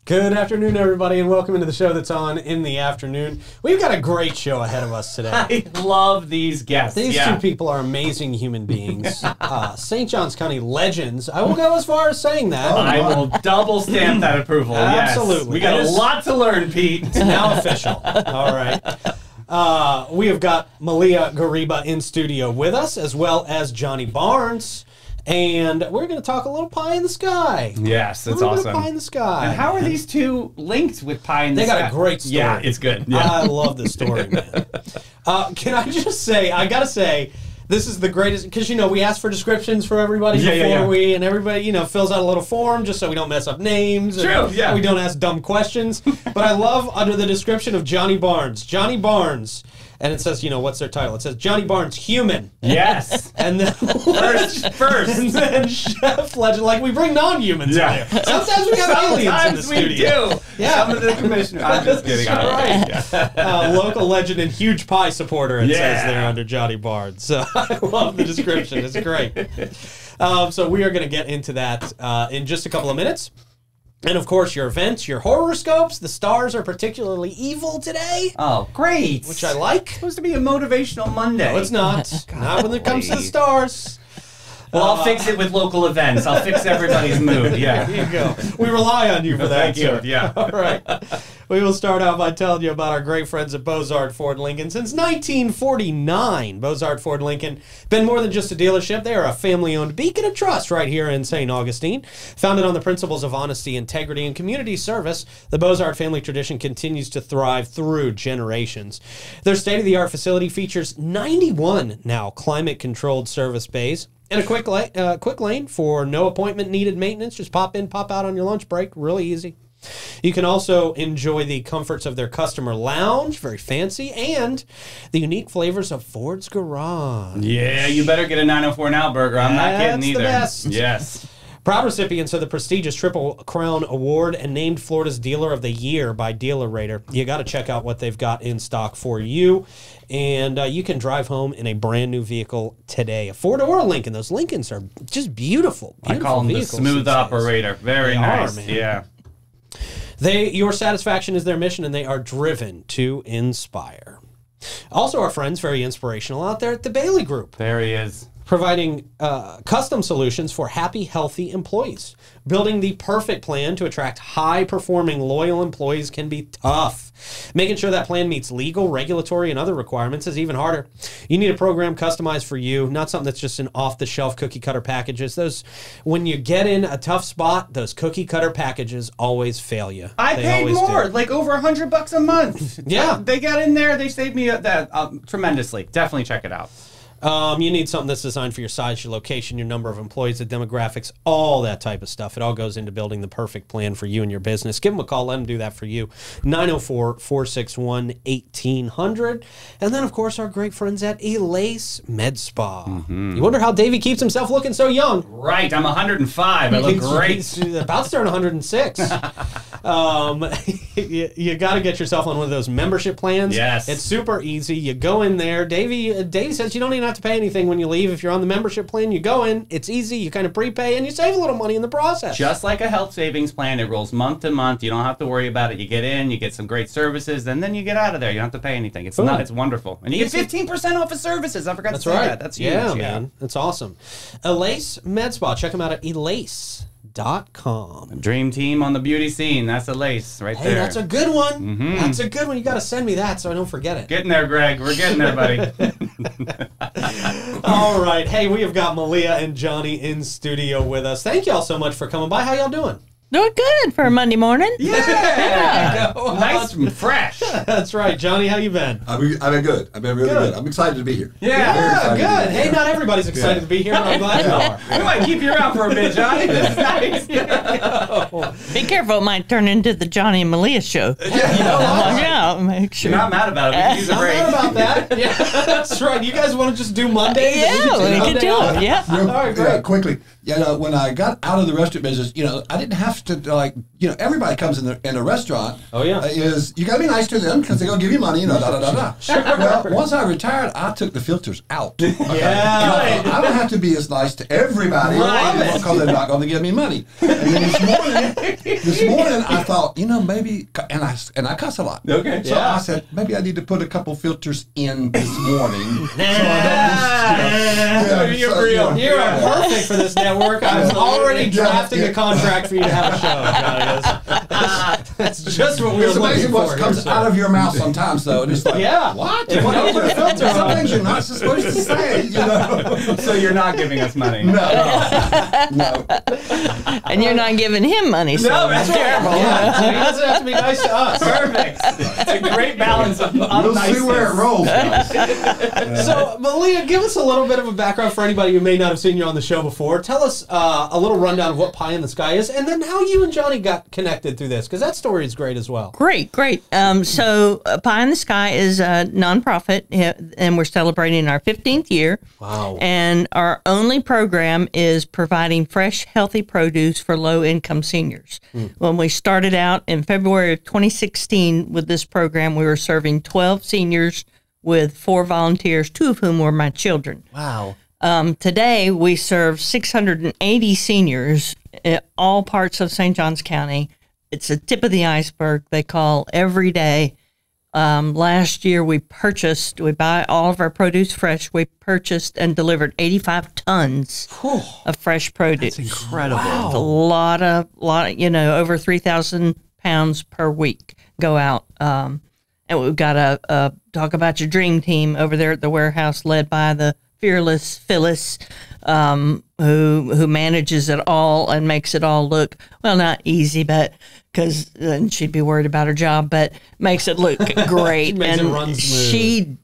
Good afternoon, everybody, and welcome into the show that's on in the afternoon. We've got a great show ahead of us today. I love these guests. These two people are amazing human beings. St. Johns County legends. I will go as far as saying that. I will double stamp that approval. Absolutely. Yes. We got a lot to learn, Pete. It's now official. All right. We have got Malea Guiriba in studio with us, as well as Johnny Barnes. And we're going to talk a little pie in the sky. Yes, that's awesome. Pie in the sky. And how are these two linked with pie in the sky? They got a great story. Yeah, it's good. Yeah. I love the story, man. Can I just say, I got to say, this is the greatest, because, you know, we ask for descriptions for everybody and everybody, you know, fills out a little form just so we don't mess up names. True, yeah. We don't ask dumb questions. But I love under the description of Johnny Barnes. Johnny Barnes. And it says, you know, what's their title? It says Johnny Barnes, human. Yes. And then first. And then chef legend. Like, we bring non-humans in here. Sometimes we have aliens in the studio. Sometimes we do. Yeah. Some of the commissioners. I'm just kidding. That's right. Local legend and huge pie supporter, it says there under Johnny Barnes. So I love the description. It's great. So we are going to get into that in just a couple of minutes. And, of course, your events, your horoscopes. The stars are particularly evil today. Oh, great. Which I like. It's supposed to be a motivational Monday. No, it's not. Not when it comes to the stars. Well, I'll fix it with local events. I'll fix everybody's mood. Yeah. There you go. We rely on you for that, Thank you. Yeah. All right. We will start out by telling you about our great friends at Bozard Ford Lincoln. Since 1949, Bozard Ford Lincoln, been more than just a dealership. They are a family-owned beacon of trust right here in St. Augustine. Founded on the principles of honesty, integrity, and community service, the Bozard family tradition continues to thrive through generations. Their state-of-the-art facility features 91 now climate-controlled service bays, and a quick lane for no appointment needed maintenance. Just pop in, pop out on your lunch break. Really easy. You can also enjoy the comforts of their customer lounge, very fancy, and the unique flavors of Ford's Garage. Yeah, you better get a 904 Now burger. I'm not kidding either. That's the best. Yes. Proud recipients of the prestigious Triple Crown Award and named Florida's Dealer of the Year by Dealer Rater. You got to check out what they've got in stock for you. And you can drive home in a brand new vehicle today. A Ford or a Lincoln. Those Lincolns are just beautiful. I call them the smooth operator. Very nice. Man. Yeah. Your satisfaction is their mission, and they are driven to inspire. Also, our friends, very inspirational out there at the Bailey Group. There he is. Providing custom solutions for happy, healthy employees. Building the perfect plan to attract high-performing, loyal employees can be tough. Making sure that plan meets legal, regulatory, and other requirements is even harder. You need a program customized for you, not something that's just an off-the-shelf cookie-cutter packages. When you get in a tough spot, those cookie-cutter packages always fail you. I paid more, like over $100 a month. Yeah. They got in there. They saved me that tremendously. Definitely check it out. You need something that's designed for your size, your location, your number of employees, the demographics, all that type of stuff. It all goes into building the perfect plan for you and your business. Give them a call. Let them do that for you. 904-461-1800. And then, of course, our great friends at Elace Med Spa. You wonder how Davey keeps himself looking so young. Right. I'm 105. I look great. He's about to turn 106. You got to get yourself on one of those membership plans. Yes. It's super easy. You go in there. Davey says you don't even have to pay anything when you leave. If you're on the membership plan, you go in. It's easy. You kind of prepay, and you save a little money in the process. Just like a health savings plan, it rolls month to month. You don't have to worry about it. You get in, you get some great services, and then you get out of there. You don't have to pay anything. It's not. It's wonderful. And you get 15% off of services. I forgot to say that. That's huge. Yeah, man. That's awesome. Elace Med Spa. Check them out at elace.com. Dream team on the beauty scene. That's Elace right there. Hey, that's a good one. That's a good one. You got to send me that so I don't forget it. Getting there, Greg. We're getting there, buddy. All right. Hey, we have got Malea and Johnny in studio with us. Thank y'all so much for coming by. How y'all doing? Doing good for a Monday morning. Yeah. Nice and fresh. That's right. Johnny, how you been? I've been good. I've been really good. I'm excited to be here. Yeah, good. Hey, not everybody's excited to be here, but I'm glad you are. We might keep you around for a bit, Johnny. This is nice. Be careful, it might turn into the Johnny and Malea show. Yeah, make sure. You're not mad about it. We can use a break. I'm not about that. Yeah, that's right. You guys want to just do Mondays? Yeah, we can do it. Yeah. All right, great. Quickly, when I got out of the restaurant business, I didn't have to everybody comes in a restaurant. Oh yeah, is you got to be nice to them because they're gonna give you money, da da da da. Sure. Well, once I retired, I took the filters out. Okay? Yeah, I don't have to be as nice to everybody because they're not gonna give me money. And then this morning I thought, maybe, and I cuss a lot. Okay. So I said maybe I need to put a couple filters in this morning. So I don't you are perfect for this network. I'm already drafting a contract for you to have a show, Johnny. That's just what we're looking for. It's amazing what comes out of your mouth sometimes, though. And it's like, what? If I put a filter on, some things you're not supposed to say, So you're not giving us money. No. And you're not giving him money, so that's terrible. Yeah. So he doesn't have to be nice to us. Perfect. It's a great balance of We'll niceness. see where it rolls, guys. So, Malea, give us a little bit of a background for anybody who may not have seen you on the show before. Tell us a little rundown of what Pie in the Sky is, and then how you and Johnny got connected through this, because that story is great as well. Great. So Pie in the Sky is a nonprofit, and we're celebrating our 15th year. Wow. And our only program is providing fresh, healthy produce for low-income seniors. When we started out in February of 2016 with this program, we were serving 12 seniors with 4 volunteers, 2 of whom were my children. Wow. Today, we serve 680 seniors in all parts of St. Johns County. It's the tip of the iceberg. They call every day. Last year, we buy all of our produce fresh. We purchased and delivered 85 tons of fresh produce. That's incredible. Wow. A lot of, over 3,000 pounds per week go out. And we've got a Talk About Your Dream team over there at the warehouse led by the fearless Phyllis, who manages it all and makes it all look, well, not easy, but because then she'd be worried about her job, but makes it look great. She makes it run smooth.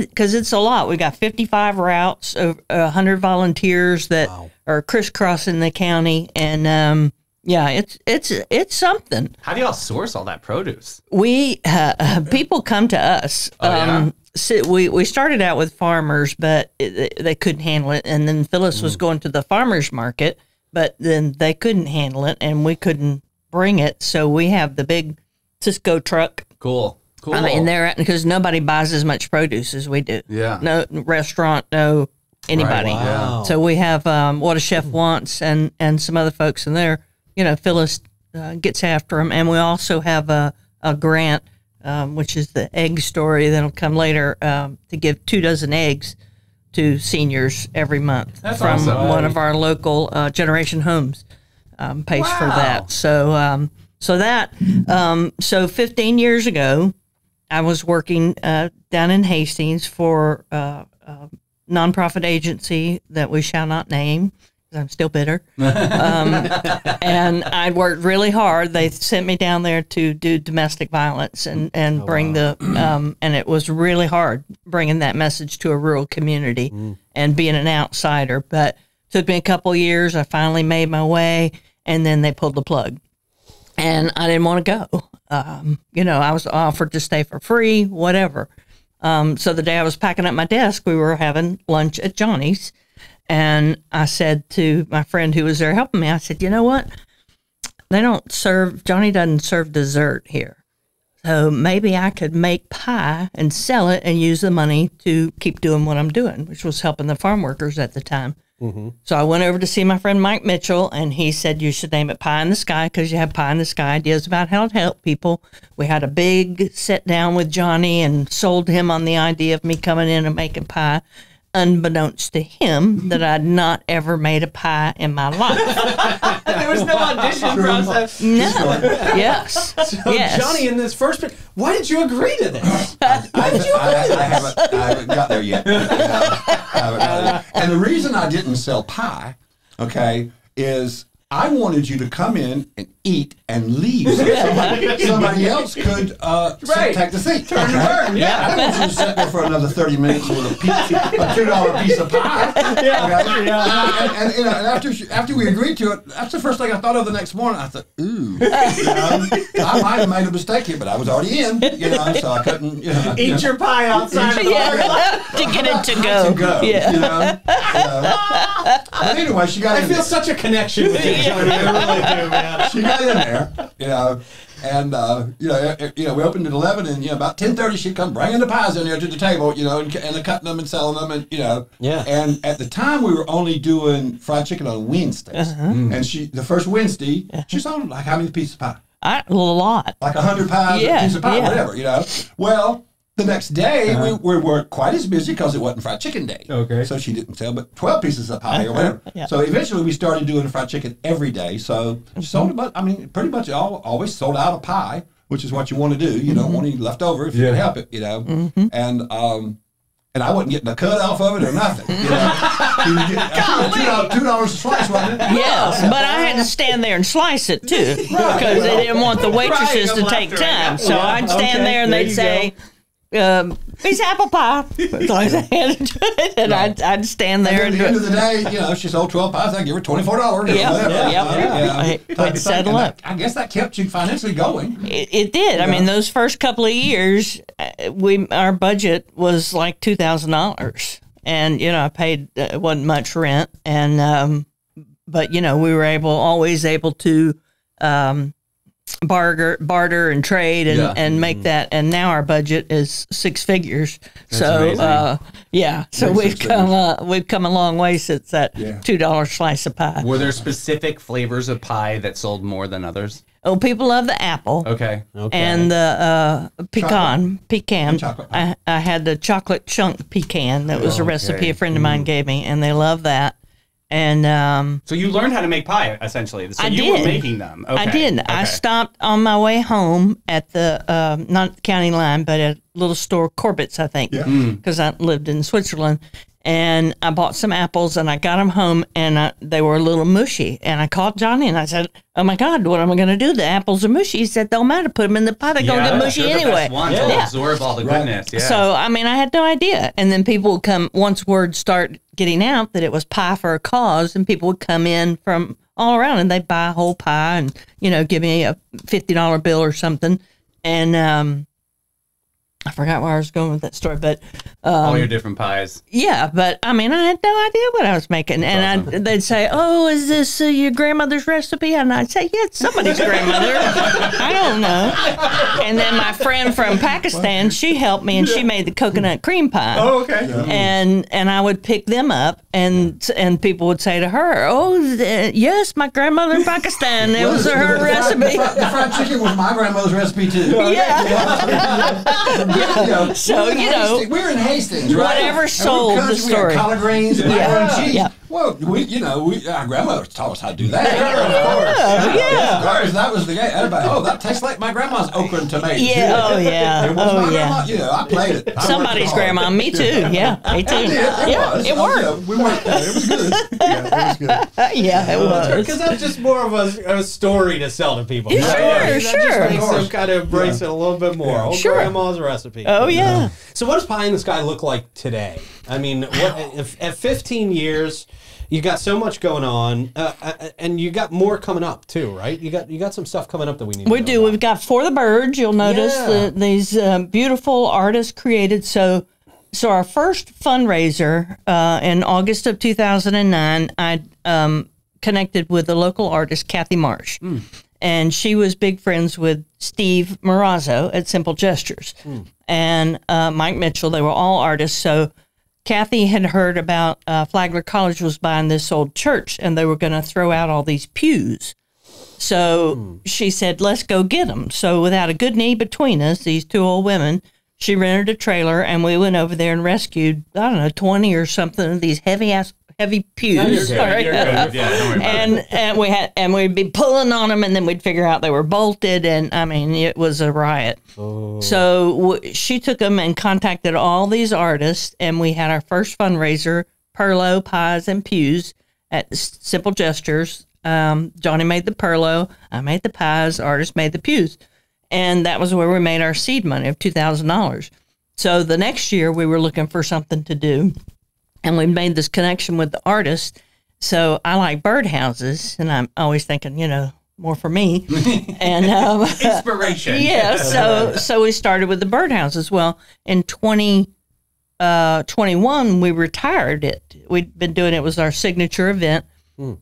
Because it's a lot. We got 55 routes, 100 volunteers that are crisscrossing the county, and it's something. How do y'all source all that produce? We people come to us. So we started out with farmers, but they couldn't handle it. And then Phyllis was going to the farmers market, but then they couldn't handle it, and we couldn't bring it. So we have the big Cisco truck. Cool. Because nobody buys as much produce as we do. Yeah. No restaurant, no anybody. Right. Wow. So we have What a Chef Wants and some other folks in there. Phyllis gets after them. And we also have a grant, which is the egg story that'll come later, to give 24 eggs to seniors every month. That's from awesome. one of our local Generation Homes pays for that. So 15 years ago, I was working down in Hastings for a nonprofit agency that we shall not name. I'm still bitter. And I worked really hard. They sent me down there to do domestic violence and bring and it was really hard bringing that message to a rural community and being an outsider. But it took me a couple of years. I finally made my way, and then they pulled the plug. And I didn't want to go. I was offered to stay for free, whatever. So the day I was packing up my desk, we were having lunch at Johnny's. And I said to my friend who was there helping me, I said, you know what? Johnny doesn't serve dessert here. So maybe I could make pie and sell it and use the money to keep doing what I'm doing, which was helping the farm workers at the time. So I went over to see my friend Mike Mitchell, and he said, you should name it Pie in the Sky because you have pie in the sky ideas about how to help people. We had a big sit down with Johnny and sold him on the idea of me coming in and making pie, unbeknownst to him that I'd not ever made a pie in my life. There was no audition process. No. Yes. So Yes. Johnny, in this first, why did you agree to this? Why did you agree to this? I haven't got there yet. And the reason I didn't sell pie, is I wanted you to come in and eat and leave. So somebody else could take the seat. Turn and burn. Yeah. I don't want you to sit there for another 30 minutes with a $2 piece of pie. And after we agreed to it, that's the first thing I thought of the next morning. I thought, ooh, I might have made a mistake here, but I was already in, so I couldn't, Eat your pie outside of the parking lot. To get it to go. Yeah. But anyway, she got in there. I feel such a connection with you, Johnny. I really do, man. She got in there, and we opened at 11, and about 10:30 she'd come bringing the pies in there to the table, and cutting them and selling them, and Yeah. And at the time we were only doing fried chicken on Wednesdays, and the first Wednesday she sold like how many pieces of pie? A lot. Like 100 pies, a piece of pie, whatever, Well. The next day, we weren't quite as busy because it wasn't fried chicken day. Okay. So she didn't sell but 12 pieces of pie or whatever. Yeah. So eventually we started doing fried chicken every day. So she sold about, pretty much always sold out a pie, which is what you want to do. You don't want any left over if you can help it, And I wasn't getting a cut off of it or nothing. You would get $2 a slice, wasn't it? Yes, but I had to stand there and slice it too because they didn't want the waitresses to take time. So I'd stand there and they'd say, piece of apple pie. So I handed to it, and I'd stand there and at the end of the day, she sold 12 pies. I give her $24. I'd settle up. I guess that kept you financially going. It did. I mean, those first couple of years, our budget was like $2,000, and I paid wasn't much rent, and but we were always able to. Barter and trade and make that, and now our budget is 6 figures. That's so so we've come a long way since that $2 slice of pie. Were there specific flavors of pie that sold more than others? Oh, people love the apple. Okay. And the pecan. Chocolate. I had the chocolate chunk pecan. That was a recipe a friend of mine gave me, and they love that. And so you learned how to make pie, essentially. So I you did. were making them. Okay. I did. Okay. I stopped on my way home at the not county line, but a little store, Corbett's, I think, because I lived in Switzerland. And I bought some apples, and I got them home, and they were a little mushy. And I called Johnny, and I said, "Oh my God, what am I going to do? The apples are mushy." He said, "Don't matter. Put them in the pie. They're going to get mushy anyway." To absorb all the goodness. Yeah. So I had no idea. And then people would come once word start getting out that it was pie for a cause, and people would come in from all around, and they'd buy a whole pie, and give me a $50 bill or something. And I forgot where I was going with that story, but all your different pies. Yeah, but I had no idea what I was making, and awesome. they'd say, "Oh, is this your grandmother's recipe?" And I'd say, "Yeah, it's somebody's grandmother. I don't know." And then my friend from Pakistan, she helped me, and she made the coconut cream pie. Oh, okay. And I would pick them up, and people would say to her, "Oh, yes, my grandmother in Pakistan. It was her recipe." The fried chicken was my grandmother's recipe too. So we're in Hastings, right? Whatever sold the story. We had collard greens and macaroni and cheese. Yeah. Well, our grandmother taught us how to do that. Of course, that was the game. Everybody, that tastes like my grandma's okra and tomatoes. Yeah, It was my grandma. I played it. Somebody's grandma. Me too. Yeah, me too. It worked. We worked. It was good. It was good. It was. Because that's just more of a story to sell to people. Sure. That just makes them kind of embrace it a little bit more. Old grandma's recipe. Oh, yeah. So what does Pie in the Sky look like today? At 15 years, you got so much going on, and you got more coming up too, right? You got some stuff coming up that we need. We do. We've got For the Birds. You'll notice these beautiful artists created. So our first fundraiser in August of 2009, I connected with the local artist Kathy Marsh. And she was big friends with Steve Marazzo at Simple Gestures and Mike Mitchell. They were all artists. So Kathy had heard about Flagler College was buying this old church, and they were going to throw out all these pews. So she said, "Let's go get them." So without a good knee between us, these two old women, she rented a trailer, and we went over there and rescued, 20 or something of these heavy pews. You're good. Yeah, don't worry about it. And we'd be pulling on them, and then we'd figure out they were bolted, and it was a riot. Oh. So she took them and contacted all these artists, and we had our first fundraiser, Perlo, Pies, and Pews at Simple Gestures Johnny made the Perlo, I made the pies, artist made the pews. And that was where we made our seed money of $2,000. So the next year we were looking for something to do, and we made this connection with the artist. So I like birdhouses, and I'm always thinking, more for me. And inspiration. Yeah. So we started with the birdhouses. Well, in 2021, we retired it. We'd been doing it was our signature event,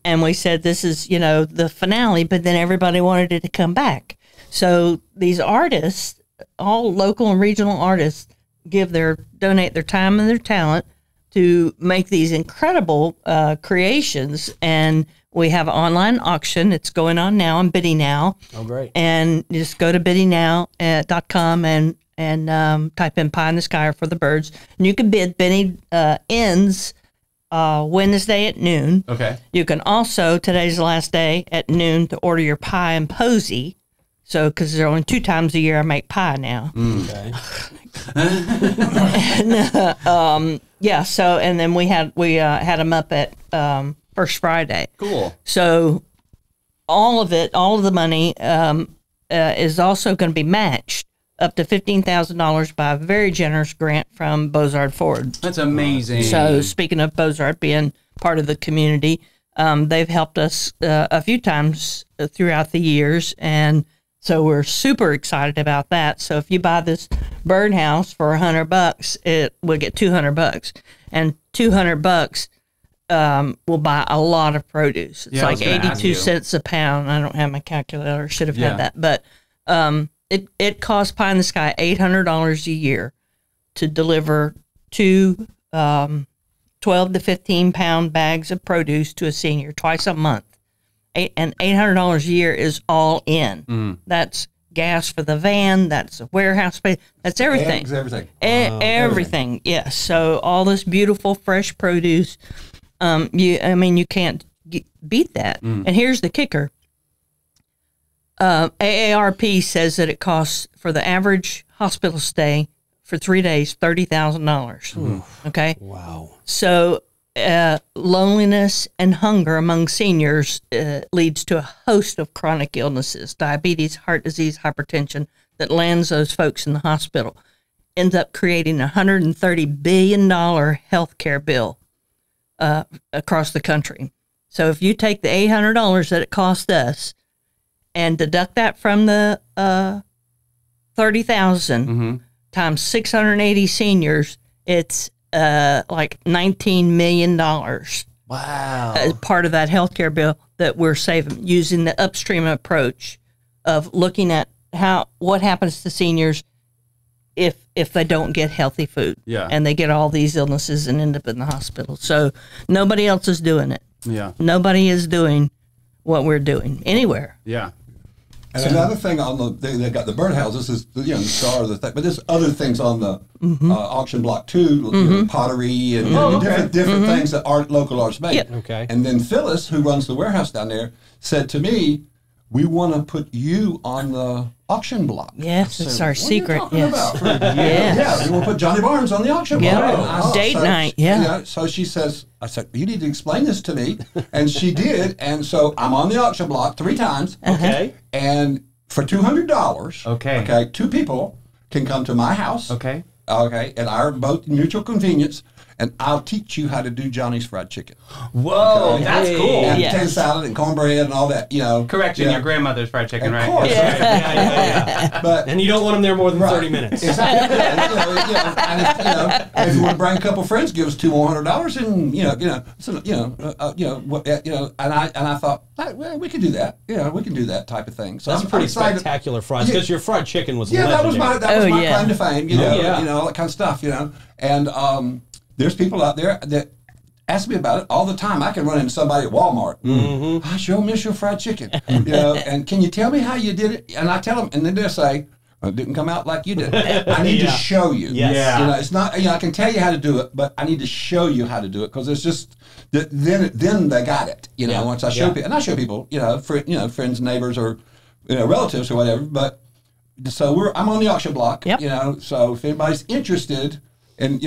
and we said this is the finale. But then everybody wanted it to come back. So these artists, all local and regional artists, donate their time and their talent to make these incredible creations. And we have an online auction. It's going on now on Biddy Now. Oh, great. And just go to biddynow.com and type in Pie in the Sky for the birds. And you can bid. Biddy ends Wednesday at noon. Okay. You can also, today's the last day at noon, to order your pie and posy. So, because there's only 2 times a year I make pie now. Okay. And, so, and then we had them up at First Friday. Cool. So all of the money is also going to be matched up to $15,000 by a very generous grant from Bozard Ford. That's amazing. So speaking of Bozard being part of the community, they've helped us a few times throughout the years, and so we're super excited about that. So if you buy this birdhouse for $100, it will get $200, and $200 will buy a lot of produce. It's like 82 cents a pound. I don't have my calculator. Should have had that, but it costs Pie in the Sky $800 a year to deliver 2 12 to 15 pound bags of produce to a senior twice a month. And $800 a year is all in. That's gas for the van. That's a warehouse space. That's everything. Eggs, everything. Everything. Yes. So all this beautiful fresh produce. You can't beat that. And here's the kicker. AARP says that it costs for the average hospital stay for 3 days $30,000. Okay. Wow. So loneliness and hunger among seniors leads to a host of chronic illnesses, diabetes, heart disease, hypertension, that lands those folks in the hospital. Ends up creating a $130 billion health care bill across the country. So if you take the $800 that it cost us and deduct that from the 30,000 times 680 seniors, it's like $19 million. Wow. As part of that healthcare bill that we're saving, using the upstream approach of looking at what happens to seniors if they don't get healthy food. Yeah. And they get all these illnesses and end up in the hospital. So nobody else is doing it. Yeah. Nobody is doing what we're doing anywhere. Yeah. And another thing they got the birdhouses is the star of the thing, but there's other things on the auction block too, pottery and different things that local artists make. Yep. Okay. And then Phyllis, who runs the warehouse down there, said to me, "We want to put you on the auction block." Yes, it's our secret. What are you talking about? Yes. Yeah, we want to put Johnny Barnes on the auction block. Yeah. Date night, yeah. So she says, I said, "You need to explain this to me." And she did. And so I'm on the auction block 3 times. Okay. And for $200, Okay. 2 people can come to my house. Okay. And our both mutual convenience, and I'll teach you how to do Johnny's fried chicken. Whoa, that's cool. And Yes. potato salad and cornbread and all that, Correction, Yeah. your grandmother's fried chicken, Of right? course. Yeah. But And you don't want them there more than 30 minutes. Exactly. And if you want to bring a couple friends, give us $200 more, and I thought, well, we could do that. We can do that type of thing. So That's I'm pretty excited. spectacular fries, because your fried chicken was Yeah, legendary. that was my yeah. claim to fame. All that kind of stuff. And there's people out there that ask me about it all the time. I can run into somebody at Walmart. I sure miss your fried chicken. And can you tell me how you did it? And I tell them, and then they'll say, well, it didn't come out like you did. I need to show you. Yes. Yeah. It's not. I can tell you how to do it, but I need to show you how to do it, because it's just then they got it. Once I show people, and I show people, friends, neighbors, or relatives or whatever. But so I'm on the auction block. Yep. So if anybody's interested in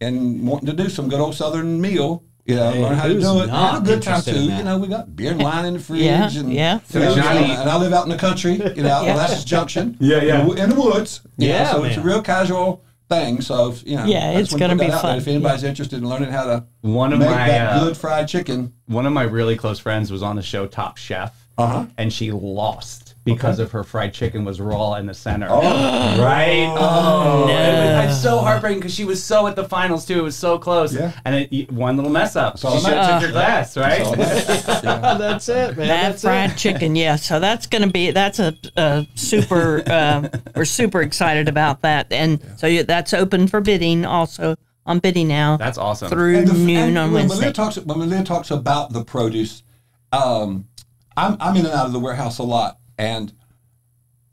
and wanting to do some good old Southern meal, You know, learn how to who's do it. not Have a good time interested too. in that? You know, we got beer and wine in the fridge. Yeah, and, yeah. you know, Johnny- and I live out in the country, you know, Molasses Junction. Yeah, yeah. In the woods. You know, Yeah, so it's a man. real casual thing. So, you know. Yeah, I just it's wanted gonna put be that out there fun. if anybody's interested in learning how to One of make my that good fried chicken. one of my really close friends was on the show Top Chef, and she lost because of her fried chicken was raw in the center. Oh. Right? Oh, no. it's so heartbreaking because she was so at the finals too. It was so close. Yeah. And one little mess up. She all should have took her glass, right? That's it, man. That That's fried it. chicken, yeah. So that's going to be a super. We're super excited about that, and so that's open for bidding. Also on bidding now. That's awesome. Through noon on when Wednesday. Malea talks about the produce, I'm in and out of the warehouse a lot, and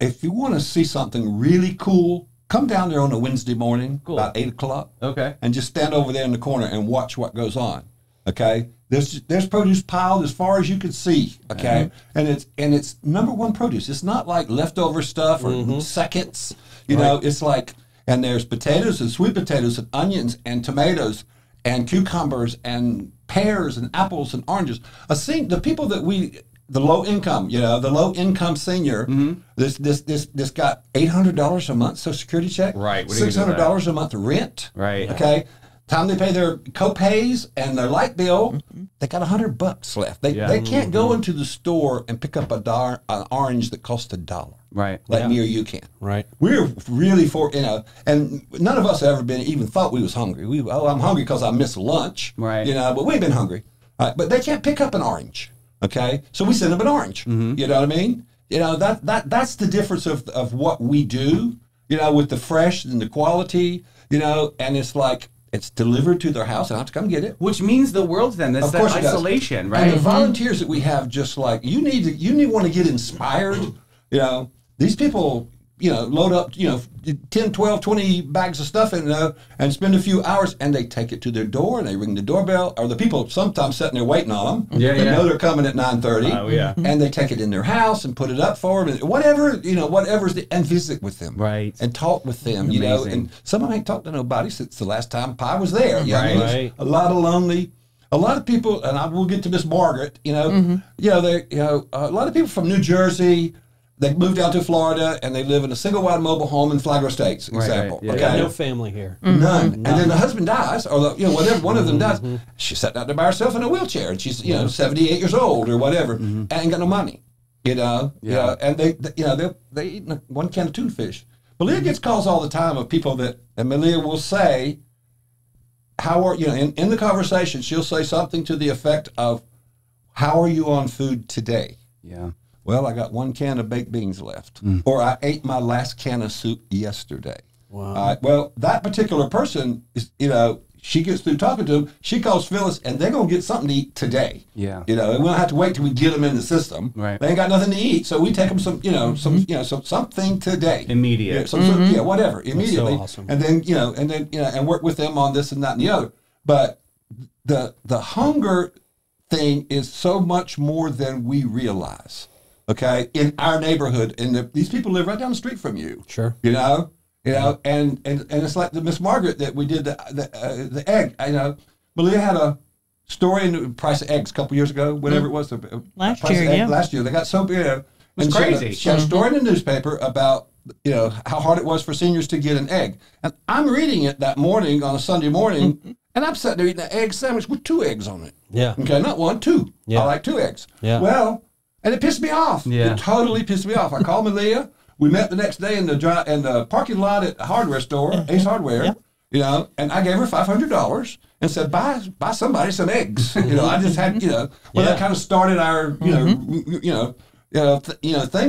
if you want to see something really cool, come down there on a Wednesday morning about 8 o'clock. Okay. And just stand over there in the corner and watch what goes on. Okay, there's produce piled as far as you can see. Okay, and it's number one produce. It's not like leftover stuff or seconds. You know, it's like, and there's potatoes and sweet potatoes and onions and tomatoes and cucumbers and pears and apples and oranges. The people that the low income, you know, the low income senior, this got $800 a month Social Security check, Right. What are you gonna do with $600 a month rent, Right. Okay, time they pay their co-pays and their light bill, they got $100 left. They can't go into the store and pick up an orange that costs $1. Right. Like me or you can. Right. We're really and none of us have ever even thought we was hungry. I'm hungry because I missed lunch. Right. You know, but we've been hungry. But they can't pick up an orange. Okay, so we send them an orange. You know what I mean? You know, that's the difference of what we do. You know, with the fresh and the quality. You know, and it's like it's delivered to their house, and I have to come get it. Which means the world to them. That's Of that course it does. isolation, And right? the volunteers that we have, just like you need to want to get inspired. You know, these people, you know, load up, you know, 10, 12, 20 bags of stuff in there and spend a few hours, and they take it to their door and they ring the doorbell, or the people sometimes sitting there waiting on them. Yeah, They yeah. know they're coming at 9:30. Oh, yeah. And they take it in their house and put it up for them, and and visit with them. Right. And talk with them, you know. Amazing. And some of them ain't talked to nobody since the last time Pi was there. You know? Right. Right. A lot of lonely. A lot of people, and I will get to Miss Margaret. You know, a lot of people from New Jersey. They moved down to Florida and they live in a single wide mobile home in Flagler Estates. Example. right. Yeah, We got Okay. no family here. None. And then the husband dies, or whatever one of them dies. She's sitting out there by herself in a wheelchair, and she's 78 years old or whatever, and ain't got no money. You know, and they eat one can of tuna fish. Malea gets calls all the time of people and Malea will say, "How are in the conversation?" She'll say something to the effect of, "How are you on food today?" Yeah. Well, I got one can of baked beans left. Or I ate my last can of soup yesterday. Wow. Well, that particular person is, she gets through talking to them, she calls Phyllis, and they're going to get something to eat today. Yeah. And we don't have to wait till we get them in the system. Right. They ain't got nothing to eat, so we take them something today. Immediate. Whatever, immediately. awesome. And then, and work with them on this and that and the other. But the hunger thing is so much more than we realize. Okay, in our neighborhood, and these people live right down the street from you. Sure. And it's like the Miss Margaret that we did the egg. Malea had a story in the price of eggs a couple years ago, whatever it was. The Last price of year, egg yeah. Last year they got so big. It's crazy. She had a story in the newspaper about how hard it was for seniors to get an egg, and I'm reading it that morning on a Sunday morning, and I'm sitting there eating an egg sandwich with 2 eggs on it. Yeah. Okay, not 1, 2. Yeah. I like 2 eggs. Yeah. Well. And it pissed me off. Yeah. It totally pissed me off. I called Malea. We met the next day in the parking lot at the hardware store, Ace Hardware. Yeah. And I gave her $500 and said, buy somebody some eggs. I just had, that kind of started our, thing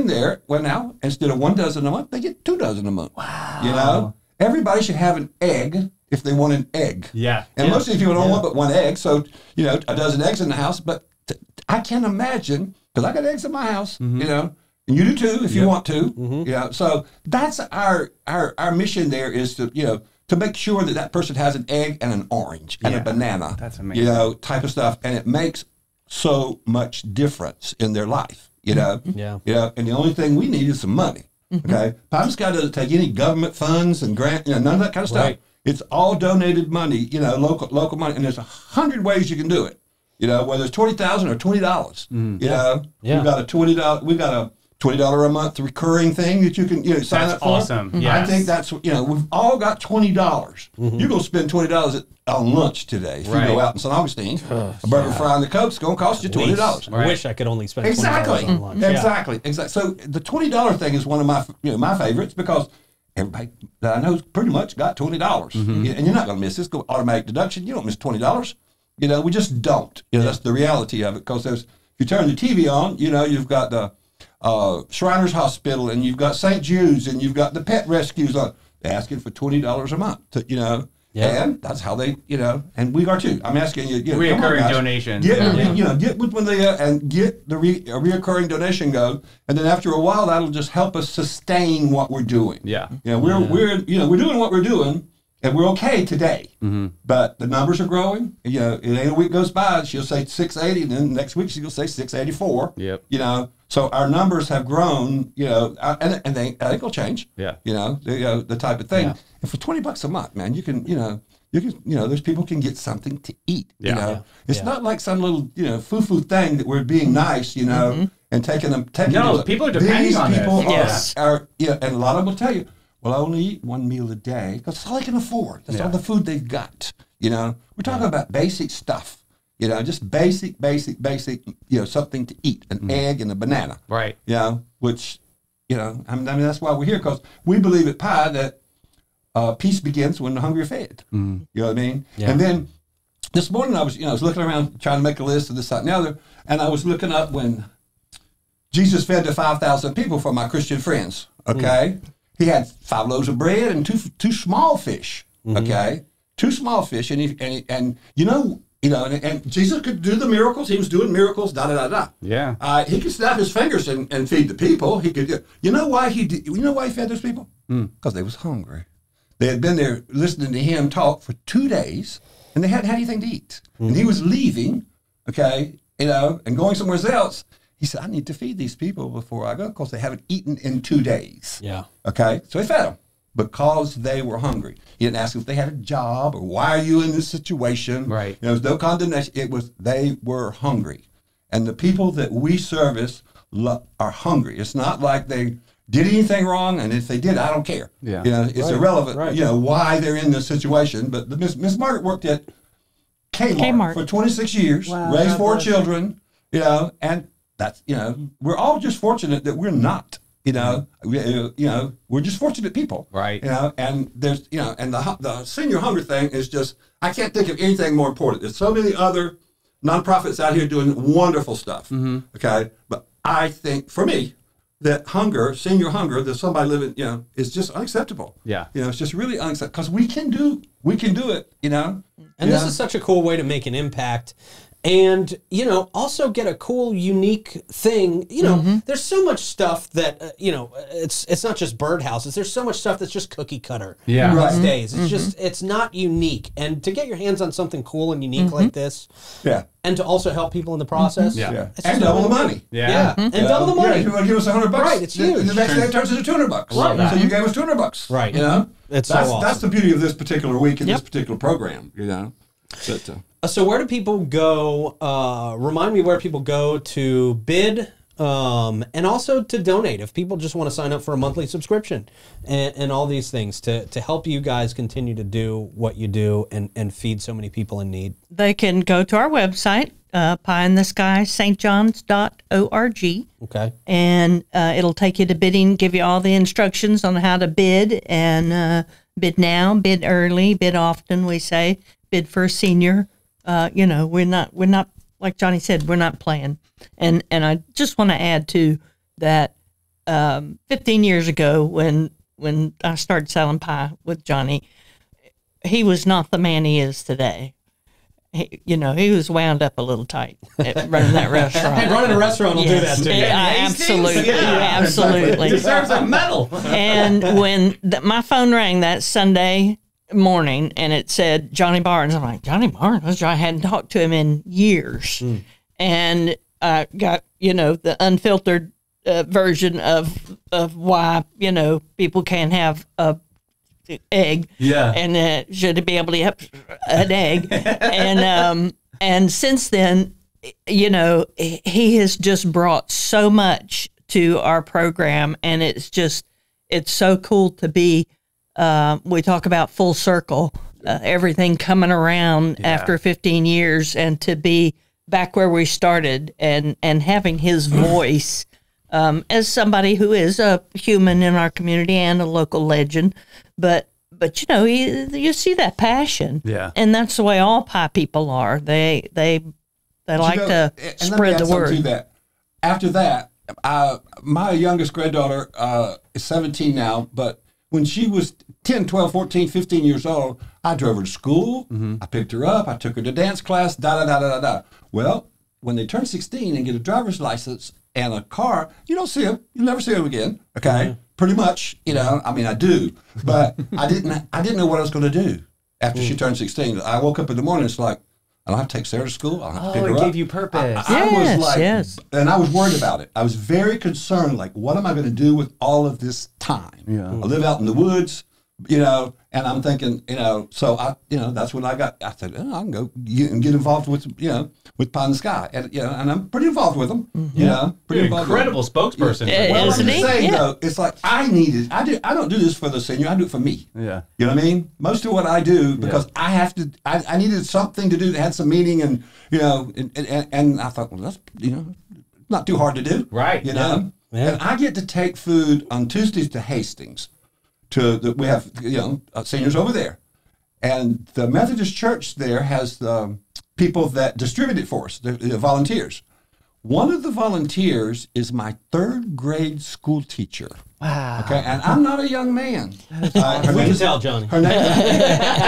there. Well, now instead of 1 dozen a month, they get 2 dozen a month. Wow. Everybody should have an egg if they want an egg. Yeah. And most of you people don't want but 1 egg, so a dozen eggs in the house. But I can't imagine. Because I got eggs in my house, and you do too if you want to. So that's our mission there is to make sure that person has an egg and an orange and a banana. That's amazing. Type of stuff, and it makes so much difference in their life. Yeah. And the only thing we need is some money. Okay, Pop Sky doesn't take any government funds and grant, none of that kind of stuff. Right. It's all donated money, you know, local money, and there's 100 ways you can do it. You know, whether it's $20,000 or $20. You know, we've got a $20 a month recurring thing that you can sign up for. That's awesome. Yes. I think that's we've all got $20. You're gonna spend $20 on lunch today if you go out in St. Augustine. A burger, fry, and the Coke's gonna cost you $20. I wish I could only spend $20 Exactly. on lunch. Exactly. So the $20 thing is one of my my favorites because everybody that I know pretty much got $20, and you're not gonna miss this. Go automatic deduction. You don't miss $20. You know, we just don't. You know, that's the reality of it. Because if you turn the TV on, you've got the Shriners Hospital, and you've got St. Jude's, and you've got the pet rescues on. They're asking for $20 a month. And that's how they, and we are too. I'm asking you, reoccurring donations. Get when they and get the a reoccurring donation go, and then after a while, that'll just help us sustain what we're doing. Yeah. We're doing what we're doing. And we're okay today, but the numbers are growing. It ain't a week goes by, she'll say 680, and then next week she'll say 684. Yep. So our numbers have grown. And they will change. Yeah. The type of thing. Yeah. And for $20 a month, man, you can there's people can get something to eat. It's not like some little foo-foo thing that we're being nice, and taking them. No, people are depending on people this. are and a lot of them will tell you. Well, I only eat one meal a day because that's all I can afford. That's all the food they've got. We're talking about basic stuff. Just basic, something to eat, an egg and a banana. Right. Which, I mean, that's why we're here, because we believe at Pi that peace begins when the hungry are fed. You know what I mean? Yeah. And then this morning I was looking around trying to make a list of this, that, and the other, and I was looking up when Jesus fed the 5,000 people for my Christian friends. Okay. He had 5 loaves of bread and two small fish. Okay, 2 small fish, and Jesus could do the miracles. He was doing miracles. Yeah. He could snap his fingers and feed the people. He could. You know why he did? You know why he fed those people? Because they was hungry. They had been there listening to him talk for 2 days, and they hadn't had anything to eat. And he was leaving. Okay, and going somewhere else. He said, I need to feed these people before I go because they haven't eaten in 2 days. Yeah. Okay? So he fed them because they were hungry. He didn't ask if they had a job or why are you in this situation. Right. There was no condemnation. It was they were hungry. And the people that we service are hungry. It's not like they did anything wrong, and if they did, I don't care. Yeah. It's irrelevant, why they're in this situation. But Miss Margaret worked at Kmart for 26 years, raised 4 children, and that's, we're all just fortunate that we're not, we're just fortunate people. Right. And there's, and the senior hunger thing is just, I can't think of anything more important. There's so many other nonprofits out here doing wonderful stuff. Okay. But I think for me, that senior hunger, that somebody living, is just unacceptable. Yeah. It's just really unacceptable because we can do it, And this is such a cool way to make an impact. And, also get a cool, unique thing. There's so much stuff that, it's not just birdhouses. There's so much stuff that's just cookie cutter these days. It's just, it's not unique. And to get your hands on something cool and unique like this. Yeah. And to also help people in the process. Yeah. And double the money. Yeah. And double the money. Yeah, if you want to give us $100. Right, it's huge. The next day it turns into $200. Right. So you gave us $200. Right. It's so awesome. That's the beauty of this particular week and this particular program, So where do people go? Remind me where people go to bid and also to donate if people just want to sign up for a monthly subscription and all these things to help you guys continue to do what you do and feed so many people in need. They can go to our website, pieindtheskystjohns.org. Okay. And it'll take you to bidding, give you all the instructions on how to bid and bid now, bid early, bid often, we say, bid for a senior. We're not like Johnny said, we're not playing. And I just want to add too that 15 years ago when I started selling pie with Johnny, he was not the man he is today. He was wound up a little tight at running that restaurant. Hey, running a restaurant will do that too. Absolutely, absolutely. It deserves a medal. And when my phone rang that Sunday morning and it said Johnny Barnes, I'm like, Johnny Barnes? I hadn't talked to him in years. And I got, the unfiltered version of why, people can't have egg. Yeah. And should be able to have an egg. And since then, you know, he has just brought so much to our program, and it's so cool to be, we talk about full circle, everything coming around after 15 years, and to be back where we started and having his voice as somebody who is a human in our community and a local legend. But you know, you see that passion. Yeah. And that's the way all pie people are. They like to spread the word. To that. After that, my youngest granddaughter is 17 now, but when she was 10, 12, 14, 15 years old, I drove her to school, I picked her up, I took her to dance class, da-da-da-da-da-da. Well, when they turn 16 and get a driver's license and a car, you don't see them. You'll never see them again, okay? Pretty much, you know, I mean, I do, but I didn't know what I was going to do after she turned 16. I woke up in the morning, it's like, I don't have to take Sarah to school. I don't have to pick her up. It gave you purpose. I was like, yes. And I was worried about it. I was very concerned, like, what am I going to do with all of this time? Yeah. I live out in the woods, you know, and I'm thinking, you know, so that's when I said, I can go get involved with, you know, with Pie in the Sky. And, you know, and I'm pretty involved with them, you know. Pretty involved Incredible spokesperson. Well, Isn't I'm he? just saying, Yeah. though, it's like I don't do this for the senior, I do it for me. Yeah. You know what I mean? Most of what I do, because I needed something to do that had some meaning, and, you know, and I thought, well, that's, you know, not too hard to do. Right. You know? Yeah. And I get to take food on Tuesdays to Hastings. We have, you know, seniors over there. And the Methodist Church there has people that distribute it for us, the volunteers. One of the volunteers is my third grade school teacher. Wow. Okay, and I'm not a young man. We can tell, Johnny. Her name,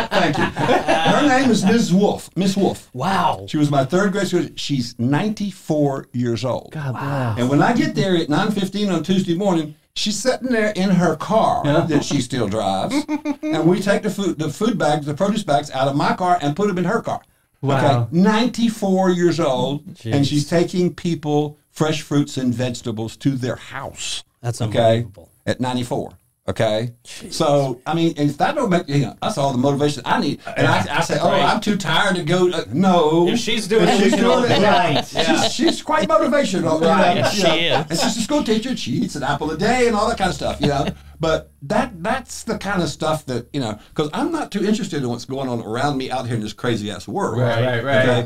thank you. Her name is Miss Wolf. Miss Wolf. Wow. She was my third grade school. She's 94 years old. God bless. And when I get there at 9:15 on Tuesday morning, she's sitting there in her car that she still drives, and we take the food bags, the produce bags out of my car and put them in her car. Wow. Okay, 94 years old, Jeez. and she's taking people fresh fruits and vegetables to their house. That's okay, unbelievable. at 94. Okay, so I mean, if that don't make, you know, that's all the motivation I need. And I say, oh, I'm too tired to go. No, If she's doing it, she's we can all doing do it. it. Right. Yeah. She's quite motivational. Right. You know, She you know. is. And she's a school teacher. And she eats an apple a day and all that kind of stuff. You know, but that's the kind of stuff that, you know, because I'm not too interested in what's going on around me out here in this crazy ass world. Right.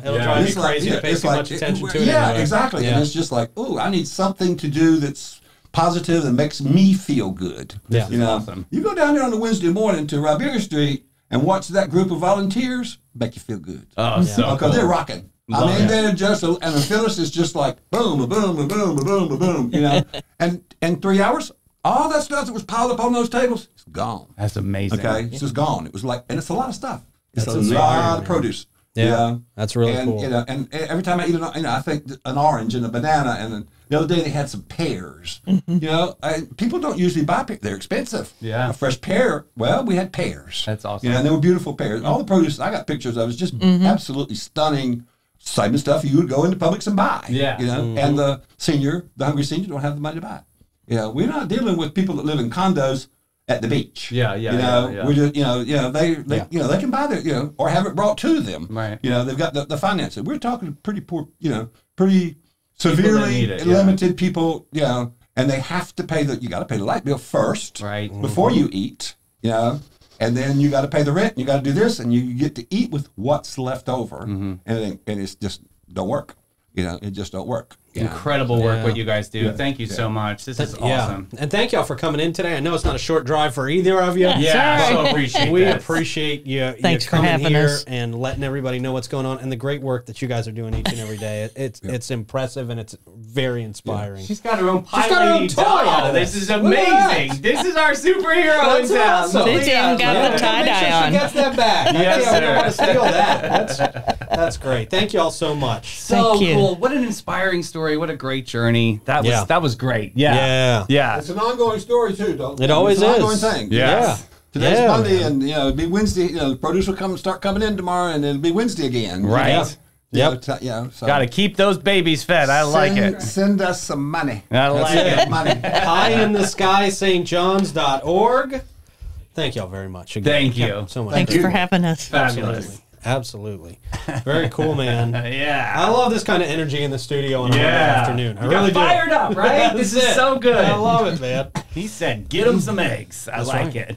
It'll drive It's you like, crazy to pay it's too like, much attention to it. Yeah, anyway. exactly. Yeah. And it's just like, oh, I need something to do that's positive and makes me feel good. Yeah. You know, Awesome. you go down there on a Wednesday morning to Ribera Street and watch that group of volunteers, make you feel good. Oh, so Because they're cool. rocking. Love I mean, it. they're just, and the Phyllis is just like boom, boom, boom, boom, boom, boom, you know. And 3 hours, all that stuff that was piled up on those tables, it's gone. That's amazing. Okay, it's just gone. It was like, and it's a lot of stuff. It's That's a amazing, lot of produce. Yeah, you know? that's really and, cool. You know, and every time I eat I think an orange and a banana, and then the other day they had some pears. You know, people don't usually buy pears; they're expensive. Yeah. A fresh pear. Well, we had pears. That's awesome. You know, and they were beautiful pears. All the produce I got pictures of is just absolutely stunning. Same stuff you would go into Publix and buy. Yeah. You know, and the hungry senior, don't have the money to buy it. You know, we're not dealing with people that live in condos at the beach. Yeah. You know, yeah. we're just, you know, they you know, they can buy their, you know, or have it brought to them. Right. You know, they've got the finances. We're talking pretty poor, you know, pretty severely need it, yeah. limited people, you know, and they have to pay you got to pay the light bill first. Right. Before you eat, you know, and then you got to pay the rent, and you got to do this, and you get to eat with what's left over. And it's just don't work. You know, it just don't work. Incredible work Yeah. what you guys do. Thank you so much. This is awesome. Yeah. And thank y'all for coming in today. I know it's not a short drive for either of you. Yeah, Sorry. so appreciate We that. appreciate you Thanks for coming having here us. and letting everybody know what's going on and the great work that you guys are doing each and every day. It's impressive and it's very inspiring. She's got her own got her own lady toy doll. out of This this. is Look at amazing. This is our superhero That's in town. awesome. She's even got the tie-dye Make sure on. she gets that back. Yes, I don't want to sir. steal that. That's great. Thank you all so much. So Thank you. cool. What an inspiring story. What a great journey. That was great. Yeah. It's an ongoing story too, don't It always it's an is. ongoing thing. Yes. Today's Yeah, Monday, man. and you know, it'll be Wednesday. You know, the produce will start coming in tomorrow, and it'll be Wednesday again. Right. You know? Yep. You know, so Got to keep those babies fed. I like it. Send us some money. I like Send it. us money. PieInTheSkyStJohns.org. Thank y'all very much. Again. Thank you so much. Thanks for having us. Fabulous. Absolutely. Very cool, man. Yeah. I love this kind of energy in the studio on a Monday afternoon. I really do. Fired up, right? This is so good. I love it, man. He said, get him some eggs. I like it.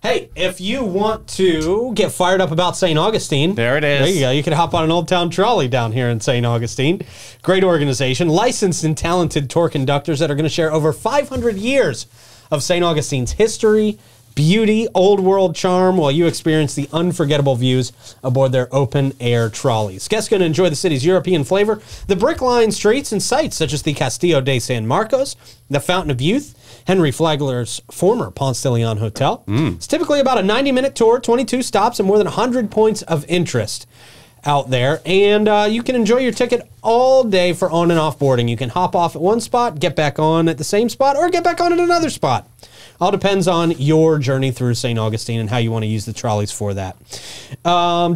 Hey, if you want to get fired up about St. Augustine, There it is. There you go. You can hop on an Old Town trolley down here in St. Augustine. Great organization. Licensed and talented tour conductors that are going to share over 500 years of St. Augustine's history, beauty, old world charm, while you experience the unforgettable views aboard their open-air trolleys. Guests going to enjoy the city's European flavor, the brick-lined streets and sights such as the Castillo de San Marcos, the Fountain of Youth, Henry Flagler's former Ponce de Leon Hotel. It's typically about a 90-minute tour, 22 stops, and more than 100 points of interest out there. And you can enjoy your ticket all day for on and off boarding. You can hop off at one spot, get back on at the same spot, or get back on at another spot. All depends on your journey through St. Augustine and how you want to use the trolleys for that.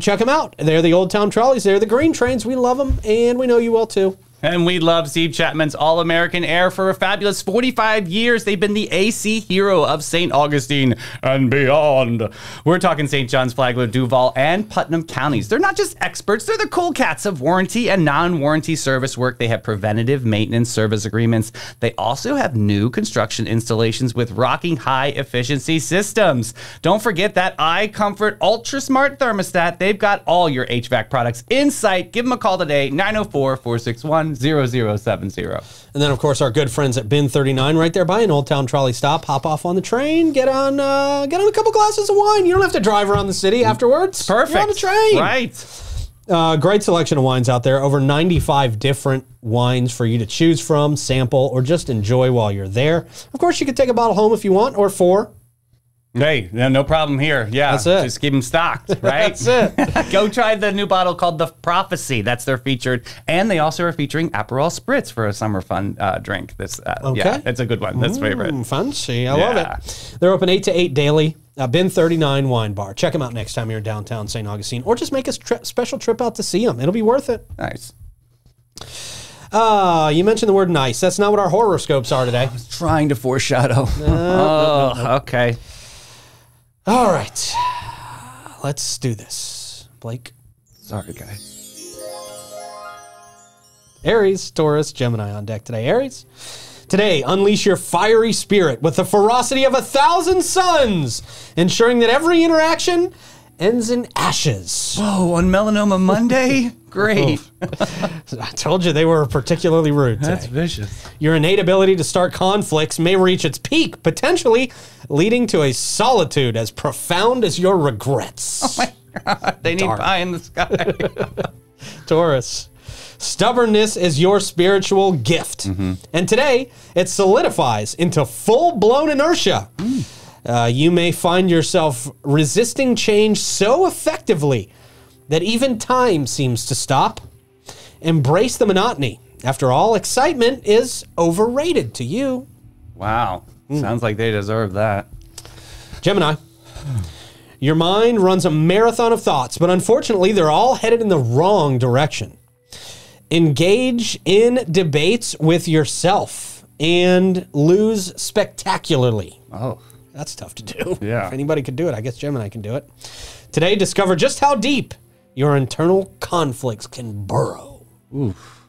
Check them out. They're the Old Town Trolleys. They're the green trains. We love them, and we know you will too. And we love Steve Chapman's All-American Air. For a fabulous 45 years, they've been the AC hero of St. Augustine and beyond. We're talking St. John's, Flagler, Duval, and Putnam counties. They're not just experts. They're the cool cats of warranty and non-warranty service work. They have preventative maintenance service agreements. They also have new construction installations with rocking high-efficiency systems. Don't forget that iComfort Ultra Smart Thermostat. They've got all your HVAC products in sight. Give them a call today, 904-461-0070. And then, of course, our good friends at Bin 39 right there by an Old Town Trolley stop. Hop off on the train, get on a couple glasses of wine. You don't have to drive around the city afterwards. Perfect. You're on the train. Right. Great selection of wines out there. Over 95 different wines for you to choose from, sample, or just enjoy while you're there. Of course, you could take a bottle home if you want, or 4. Hey, no problem here. Yeah, that's it. Just keep them stocked, right? That's it. Go try the new bottle called The Prophecy. That's their featured. And they also are featuring Aperol Spritz for a summer fun drink. Okay. Yeah, it's a good one. That's favorite. Fancy. I love it. They're open 8 to 8 daily. Bin 39 Wine Bar. Check them out next time you're in downtown St. Augustine, or just make a special trip out to see them. It'll be worth it. Nice. You mentioned the word nice. That's not what our horoscopes are today. I was trying to foreshadow. Okay. All right. Let's do this. Blake. Sorry, guys. Aries, Taurus, Gemini on deck today. Aries, today, unleash your fiery spirit with the ferocity of 1,000 suns, ensuring that every interaction ends in ashes. Whoa, on Melanoma Monday? Great. I told you they were particularly rude today. That's vicious. Your innate ability to start conflicts may reach its peak, potentially leading to a solitude as profound as your regrets. Oh my God. They need pie in the sky. Taurus, stubbornness is your spiritual gift. And today, it solidifies into full-blown inertia. You may find yourself resisting change so effectively that even time seems to stop. Embrace the monotony. After all, excitement is overrated to you. Wow. Sounds like they deserve that. Gemini, your mind runs a marathon of thoughts, but unfortunately, they're all headed in the wrong direction. Engage in debates with yourself and lose spectacularly. Oh. That's tough to do. Yeah. If anybody could do it, I guess Gemini can do it. Today, discover just how deep your internal conflicts can burrow. Oof.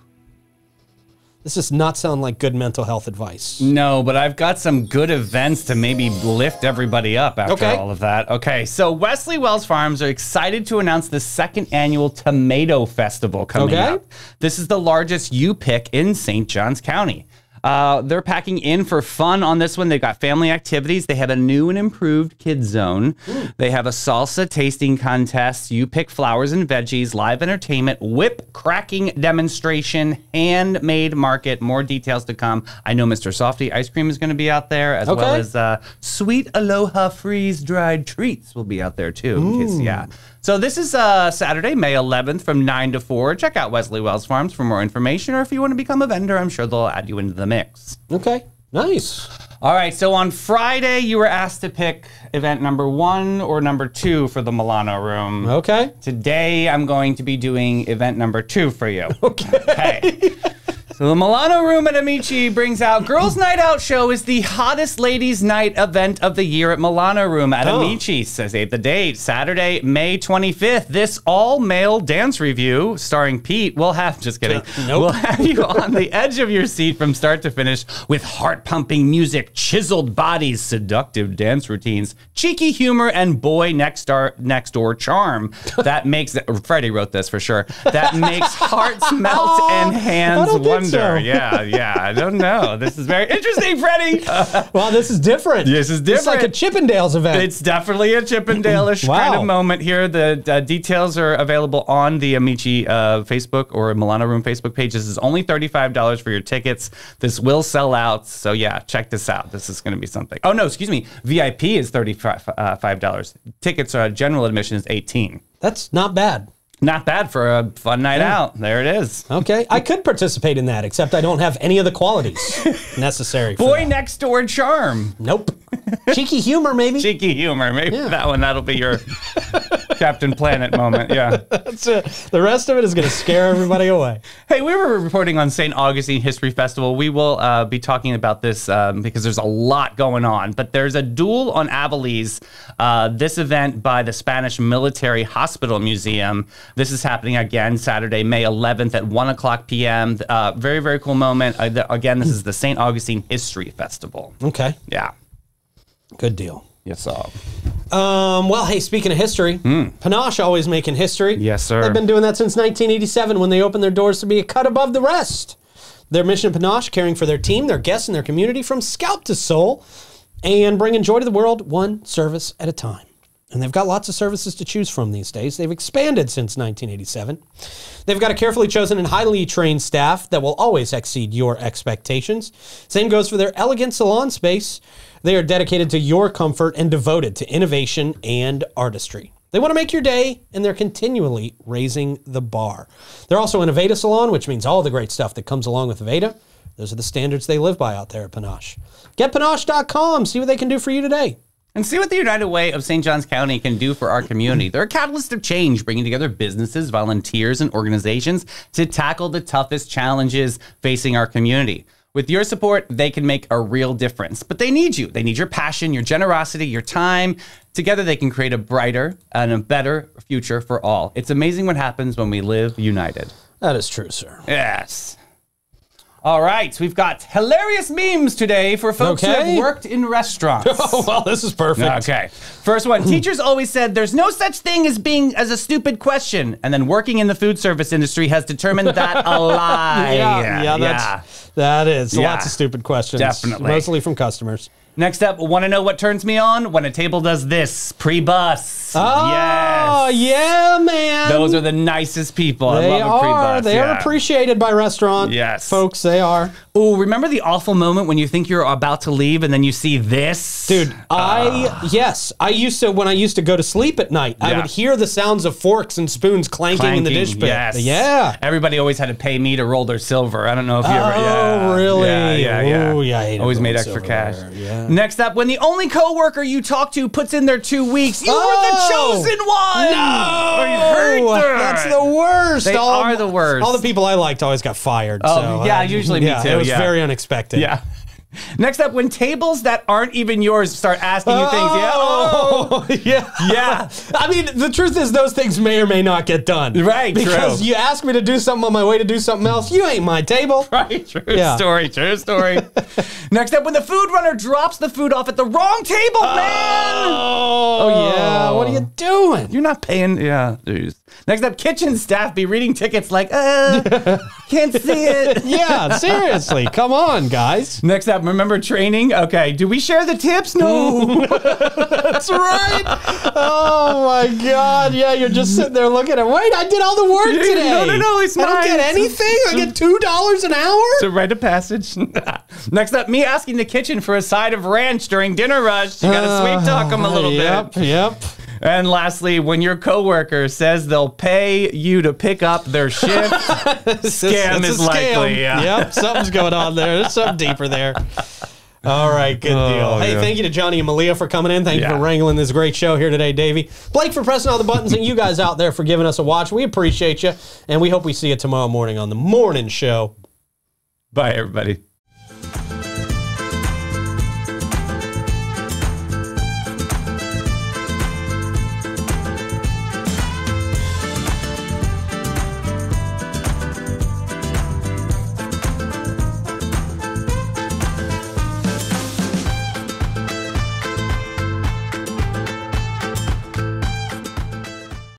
This does not sound like good mental health advice. No, but I've got some good events to maybe lift everybody up after all of that. Okay, so Wesley Wells Farms are excited to announce the 2nd annual Tomato Festival coming up. This is the largest U-Pick in St. Johns County. They're packing in for fun on this one. They've got family activities. They have a new and improved kids zone. They have a salsa tasting contest. You pick flowers and veggies, live entertainment, whip cracking demonstration, handmade market. More details to come. I know Mr. Softy Ice Cream is going to be out there, as well as Sweet Aloha Freeze Dried Treats will be out there too. So this is Saturday, May 11th from 9 to 4. Check out Wesley Wells Farms for more information, or if you want to become a vendor, I'm sure they'll add you into the mix. Okay, nice. All right, so on Friday, you were asked to pick event number 1 or number 2 for the Milano Room. Okay. Today, I'm going to be doing event number 2 for you. Okay. So the Milano Room at Amici brings out Girls Night Out show is the hottest ladies night event of the year at Milano Room at Amici. Says the date, Saturday, May 25th. This all-male dance review starring Pete will have, just kidding, will have you on the edge of your seat from start to finish with heart-pumping music, chiseled bodies, seductive dance routines, cheeky humor, and boy next door charm. That makes, Freddie wrote this for sure, that makes hearts melt and hands wonder. So. Yeah, I don't know. This is very interesting, Freddie. Well, this is different. This is different. It's like a Chippendales event. It's definitely a Chippendale-ish kind of moment here. The details are available on the Amici Facebook or Milano Room Facebook page. This is only $35 for your tickets. This will sell out. So yeah, check this out. This is going to be something. Oh no, excuse me. VIP is $35. Tickets, general admission is $18. That's not bad. Not bad for a fun night out. There it is. Okay. I could participate in that, except I don't have any of the qualities necessary for Boy that. next door charm. Nope. Cheeky humor, maybe. Cheeky humor. Maybe that one, that'll be your Captain Planet moment. Yeah. That's it. The rest of it is going to scare everybody away. Hey, we were reporting on St. Augustine History Festival. We will be talking about this because there's a lot going on. But there's a duel on Avalese, this event by the Spanish Military Hospital Museum. This is happening again Saturday, May 11th at 1 o'clock p.m. Very, very cool moment. Again, this is the St. Augustine History Festival. Okay. Yeah. Good deal. Yes, sir. Well, hey, speaking of history, Panache always making history. Yes, sir. They've been doing that since 1987 when they opened their doors to be a cut above the rest. Their mission at Panache, caring for their team, their guests, and their community from scalp to soul, and bringing joy to the world one service at a time. And they've got lots of services to choose from these days. They've expanded since 1987. They've got a carefully chosen and highly trained staff that will always exceed your expectations. Same goes for their elegant salon space. They are dedicated to your comfort and devoted to innovation and artistry. They want to make your day, and they're continually raising the bar. They're also an Aveda salon, which means all the great stuff that comes along with Aveda. Those are the standards they live by out there at Panache. GetPanache.com. See what they can do for you today. And see what the United Way of St. Johns County can do for our community. They're a catalyst of change, bringing together businesses, volunteers, and organizations to tackle the toughest challenges facing our community. With your support, they can make a real difference. But they need you. They need your passion, your generosity, your time. Together, they can create a brighter and a better future for all. It's amazing what happens when we live united. That is true, sir. Yes. All right, we've got hilarious memes today for folks who have worked in restaurants. Oh, well, this is perfect. Okay. First one, teachers always said there's no such thing as being as a stupid question. And then working in the food service industry has determined that a lie. That is. Lots of stupid questions. Definitely. Mostly from customers. Next up, want to know what turns me on? When a table does this, pre-bus. Oh, yes. Yeah, man. Those are the nicest people. I love a pre-bus. They are appreciated by restaurant folks. They are. Oh, remember the awful moment when you think you're about to leave and then you see this? Dude, I used to, when I used to go to sleep at night, I would hear the sounds of forks and spoons clanking in the dish pit. Yes. Yeah. Everybody always had to pay me to roll their silver. I don't know if you ever. Oh, really? Yeah. Oh, yeah. I hated always made extra cash. Yeah. Next up, when the only coworker you talk to puts in their 2 weeks, you were the chosen one. No, I hate that. That's the worst. They are the worst. All the people I liked always got fired. Oh, so, yeah, usually me too. It was very unexpected. Yeah. Next up, when tables that aren't even yours start asking you things. Yeah. I mean, the truth is those things may or may not get done. Right, because you ask me to do something on my way to do something else, you ain't my table. Right, true story. Next up, when the food runner drops the food off at the wrong table, man. Oh, yeah. What are you doing? You're not paying. Yeah. Geez. Next up, kitchen staff be reading tickets like, can't see it. Yeah, seriously. Come on, guys. Next up, remember training? Okay, do we share the tips? No. That's right. Oh, my God. Yeah, you're just sitting there looking at, wait, I did all the work today. No, it's mine. I don't get anything? I get $2 an hour? It's a rite of passage. Next up, me asking the kitchen for a side of ranch during dinner rush. You got to sweet talk them a little bit. Yep. And lastly, when your coworker says they'll pay you to pick up their shift, scam is likely. Yeah. Yep, something's going on there. There's something deeper there. All right, good deal. Hey, thank you to Johnny and Malea for coming in. Thank you for wrangling this great show here today, Davey. Blake for pressing all the buttons, and you guys out there for giving us a watch. We appreciate you, and we hope we see you tomorrow morning on the morning show. Bye, everybody.